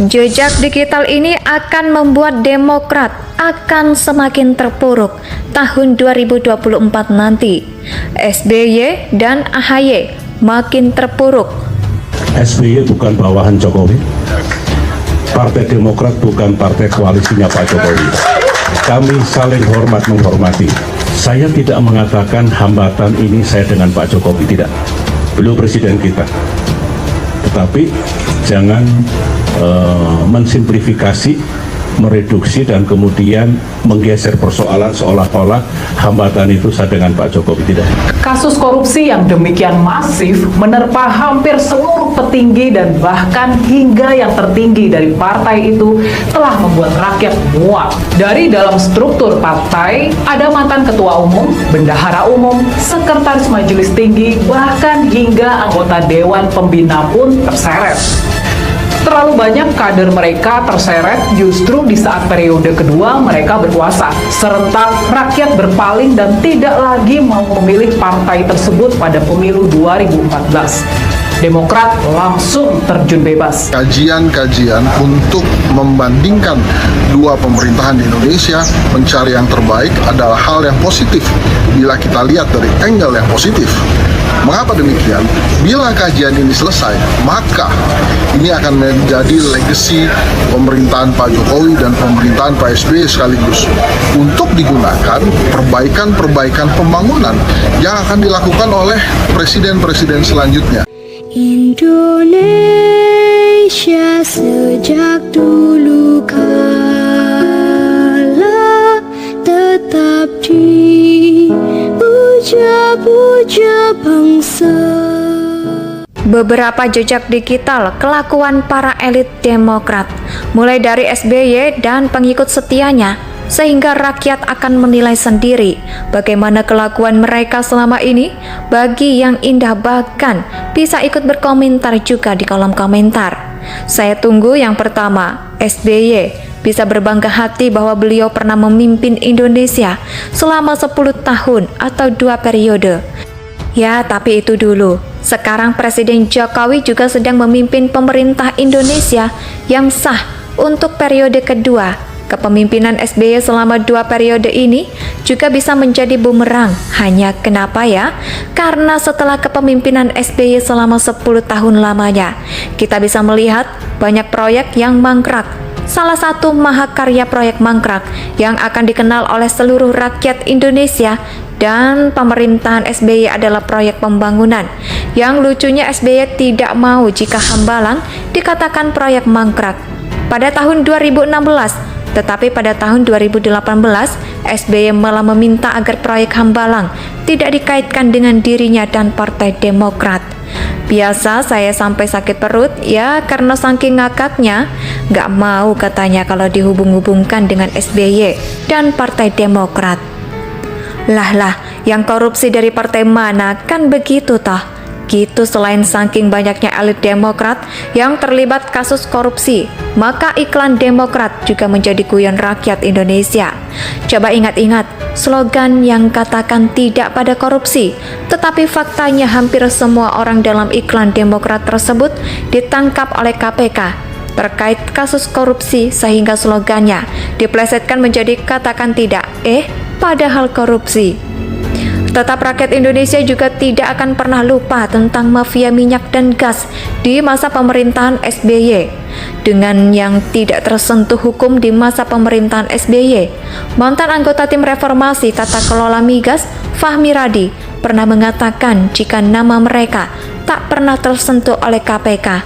Jejak digital ini akan membuat Demokrat akan semakin terpuruk tahun 2024 nanti. SBY dan AHY makin terpuruk. SBY bukan bawahan Jokowi. Partai Demokrat bukan partai koalisinya Pak Jokowi. Kami saling hormat menghormati. Saya tidak mengatakan hambatan ini saya dengan Pak Jokowi, tidak. Beliau presiden kita. Tetapi jangan mensimplifikasi, mereduksi dan kemudian menggeser persoalan seolah-olah hambatan itu saya dengan Pak Jokowi, tidak. Kasus korupsi yang demikian masif menerpa hampir seluruh petinggi dan bahkan hingga yang tertinggi dari partai itu telah membuat rakyat muak. Dari dalam struktur partai ada mantan ketua umum, bendahara umum, sekretaris majelis tinggi, bahkan hingga anggota dewan pembina pun terseret. Terlalu banyak kader mereka terseret justru di saat periode kedua mereka berkuasa. Serentak rakyat berpaling dan tidak lagi mau memilih partai tersebut pada pemilu 2014. Demokrat langsung terjun bebas. Kajian-kajian untuk membandingkan dua pemerintahan di Indonesia, mencari yang terbaik adalah hal yang positif bila kita lihat dari angle yang positif. Mengapa demikian? Bila kajian ini selesai, maka ini akan menjadi legacy pemerintahan Pak Jokowi dan pemerintahan Pak SBY sekaligus untuk digunakan perbaikan-perbaikan pembangunan yang akan dilakukan oleh presiden-presiden selanjutnya. Indonesia sejak dulu kala tetap dipuja-puja bangsa. Beberapa jejak digital kelakuan para elit Demokrat, mulai dari SBY dan pengikut setianya, sehingga rakyat akan menilai sendiri bagaimana kelakuan mereka selama ini. Bagi yang indah bahkan bisa ikut berkomentar juga di kolom komentar. Saya tunggu yang pertama, SBY bisa berbangga hati bahwa beliau pernah memimpin Indonesia selama 10 tahun atau 2 periode. Ya, tapi itu dulu. Sekarang Presiden Jokowi juga sedang memimpin pemerintah Indonesia yang sah untuk periode kedua. Kepemimpinan SBY selama 2 periode ini juga bisa menjadi bumerang. Hanya kenapa ya? Karena setelah kepemimpinan SBY selama 10 tahun lamanya, kita bisa melihat banyak proyek yang mangkrak. Salah satu mahakarya proyek mangkrak yang akan dikenal oleh seluruh rakyat Indonesia dan pemerintahan SBY adalah proyek pembangunan. Yang lucunya SBY tidak mau jika Hambalang dikatakan proyek mangkrak pada tahun 2016. Tetapi pada tahun 2018, SBY malah meminta agar proyek Hambalang tidak dikaitkan dengan dirinya dan Partai Demokrat. Biasa saya sampai sakit perut ya karena saking ngakaknya, nggak mau katanya kalau dihubung-hubungkan dengan SBY dan Partai Demokrat. Lah, yang korupsi dari partai mana kan begitu toh? Gitu, selain saking banyaknya elit Demokrat yang terlibat kasus korupsi, maka iklan Demokrat juga menjadi guyon rakyat Indonesia. Coba ingat-ingat slogan yang katakan tidak pada korupsi, tetapi faktanya hampir semua orang dalam iklan Demokrat tersebut ditangkap oleh KPK terkait kasus korupsi, sehingga slogannya diplesetkan menjadi katakan tidak, padahal korupsi. Tetap rakyat Indonesia juga tidak akan pernah lupa tentang mafia minyak dan gas di masa pemerintahan SBY. Dengan yang tidak tersentuh hukum di masa pemerintahan SBY, mantan anggota tim reformasi tata kelola migas Fahmi Radi pernah mengatakan jika nama mereka tak pernah tersentuh oleh KPK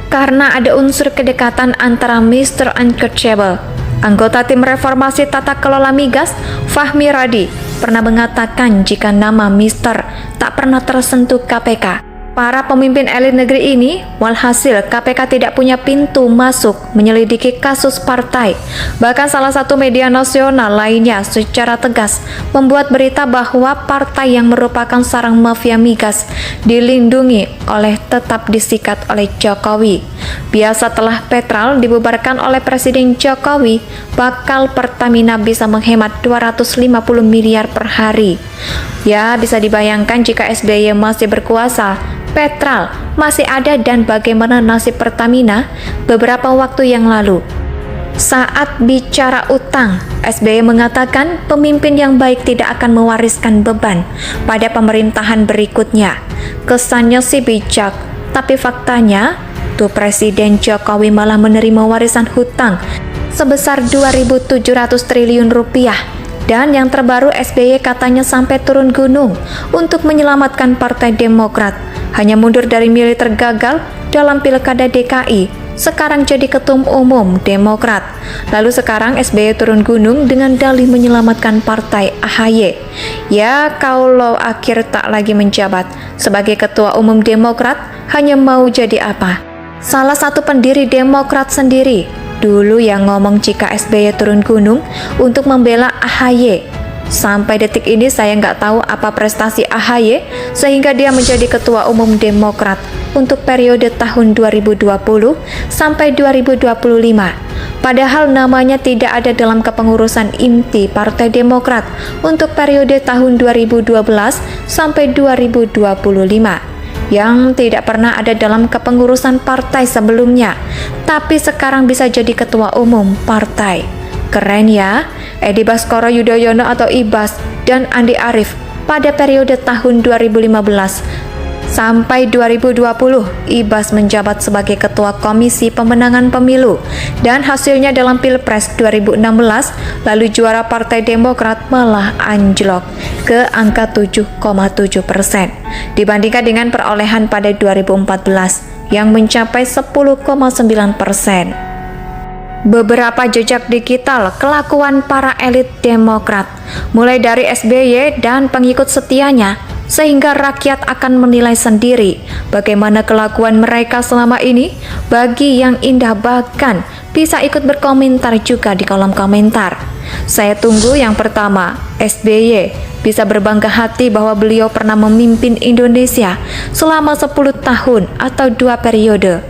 karena ada unsur kedekatan antara Mr. Untouchable. Anggota tim reformasi tata kelola migas Fahmi Radi pernah mengatakan jika nama Mister tak pernah tersentuh KPK. Para pemimpin elit negeri ini, walhasil KPK tidak punya pintu masuk menyelidiki kasus partai. Bahkan salah satu media nasional lainnya secara tegas membuat berita bahwa partai yang merupakan sarang mafia migas dilindungi oleh tetap disikat oleh Jokowi. Biasa telah Petral dibubarkan oleh Presiden Jokowi, bakal Pertamina bisa menghemat 250 miliar per hari. Ya, bisa dibayangkan jika SBY masih berkuasa, Petral masih ada dan bagaimana nasib Pertamina beberapa waktu yang lalu. Saat bicara utang, SBY mengatakan pemimpin yang baik tidak akan mewariskan beban pada pemerintahan berikutnya. Kesannya sih bijak, tapi faktanya tuh Presiden Jokowi malah menerima warisan hutang sebesar 2.700 triliun rupiah. Dan yang terbaru SBY katanya sampai turun gunung untuk menyelamatkan Partai Demokrat. Hanya mundur dari militer gagal dalam Pilkada DKI. Sekarang jadi ketum umum Demokrat. Lalu sekarang SBY turun gunung dengan dalih menyelamatkan partai AHY. Ya, kalau akhir tak lagi menjabat sebagai ketua umum Demokrat, hanya mau jadi apa? Salah satu pendiri Demokrat sendiri dulu yang ngomong jika SBY turun gunung untuk membela AHY. Sampai detik ini saya nggak tahu apa prestasi AHY sehingga dia menjadi ketua umum Demokrat untuk periode tahun 2020 sampai 2025. Padahal namanya tidak ada dalam kepengurusan inti Partai Demokrat untuk periode tahun 2012 sampai 2025 yang tidak pernah ada dalam kepengurusan partai sebelumnya, tapi sekarang bisa jadi ketua umum partai. Keren ya, Edi Baskoro Yudhoyono atau Ibas dan Andi Arief pada periode tahun 2015 sampai 2020, Ibas menjabat sebagai Ketua Komisi Pemenangan Pemilu dan hasilnya dalam Pilpres 2016 lalu juara Partai Demokrat malah anjlok ke angka 7,7% dibandingkan dengan perolehan pada 2014 yang mencapai 10,9%. Beberapa jejak digital kelakuan para elit Demokrat, mulai dari SBY dan pengikut setianya, sehingga rakyat akan menilai sendiri bagaimana kelakuan mereka selama ini. Bagi yang indah bahkan bisa ikut berkomentar juga di kolom komentar. Saya tunggu yang pertama, SBY bisa berbangga hati bahwa beliau pernah memimpin Indonesia selama 10 tahun atau 2 periode.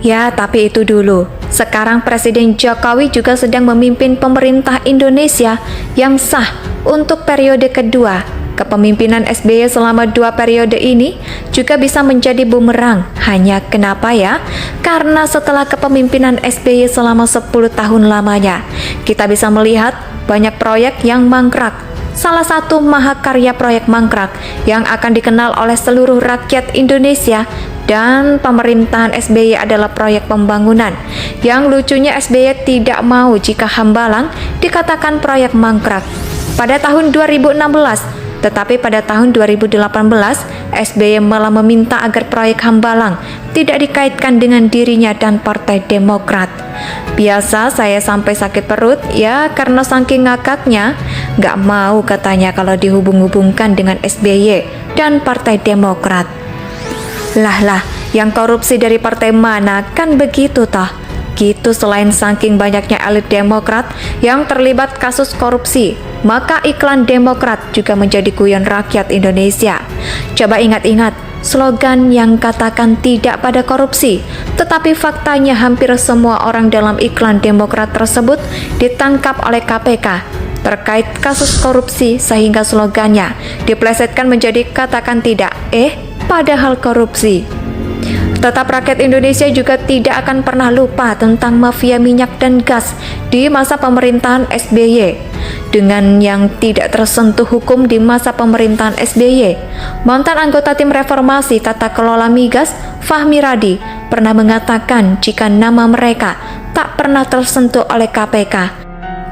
Ya, tapi itu dulu. Sekarang Presiden Jokowi juga sedang memimpin pemerintah Indonesia yang sah untuk periode kedua. Kepemimpinan SBY selama 2 periode ini juga bisa menjadi bumerang. Hanya kenapa ya? Karena setelah kepemimpinan SBY selama 10 tahun lamanya, kita bisa melihat banyak proyek yang mangkrak. Salah satu mahakarya proyek mangkrak yang akan dikenal oleh seluruh rakyat Indonesia dan pemerintahan SBY adalah proyek pembangunan. Yang lucunya SBY tidak mau jika Hambalang dikatakan proyek mangkrak pada tahun 2016, tetapi pada tahun 2018 SBY malah meminta agar proyek Hambalang tidak dikaitkan dengan dirinya dan Partai Demokrat. Biasa saya sampai sakit perut ya karena saking ngakaknya, nggak mau katanya kalau dihubung-hubungkan dengan SBY dan Partai Demokrat. Lah, yang korupsi dari partai mana kan begitu toh? Gitu, selain saking banyaknya elit Demokrat yang terlibat kasus korupsi, maka iklan Demokrat juga menjadi guyon rakyat Indonesia. Coba ingat-ingat slogan yang katakan tidak pada korupsi, tetapi faktanya hampir semua orang dalam iklan Demokrat tersebut ditangkap oleh KPK terkait kasus korupsi sehingga slogannya diplesetkan menjadi katakan tidak, padahal korupsi. Tetap rakyat Indonesia juga tidak akan pernah lupa tentang mafia minyak dan gas di masa pemerintahan SBY. Dengan yang tidak tersentuh hukum di masa pemerintahan SBY, mantan anggota tim reformasi tata kelola migas Fahmi Radi pernah mengatakan jika nama mereka tak pernah tersentuh oleh KPK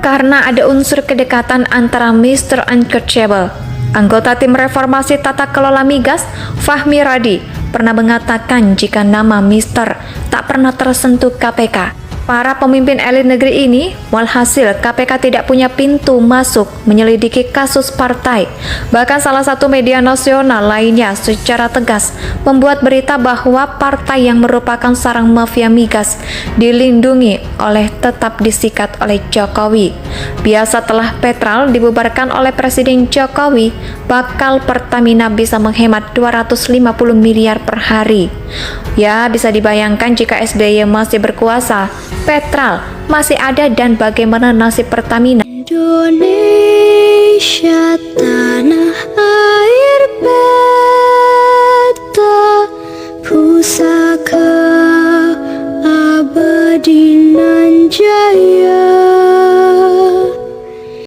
karena ada unsur kedekatan antara Mr. Untouchable. Anggota tim reformasi tata kelola migas Fahmi Radi pernah mengatakan jika nama Mister tak pernah tersentuh KPK. Para pemimpin elit negeri ini, walhasil KPK tidak punya pintu masuk menyelidiki kasus partai. Bahkan salah satu media nasional lainnya secara tegas membuat berita bahwa partai yang merupakan sarang mafia migas dilindungi oleh tetap disikat oleh Jokowi. Biasa setelah Petral dibubarkan oleh Presiden Jokowi, bakal Pertamina bisa menghemat 250 miliar per hari. Ya, bisa dibayangkan jika SBY masih berkuasa, Petral masih ada dan bagaimana nasib Pertamina. Indonesia tanah air beta Jaya.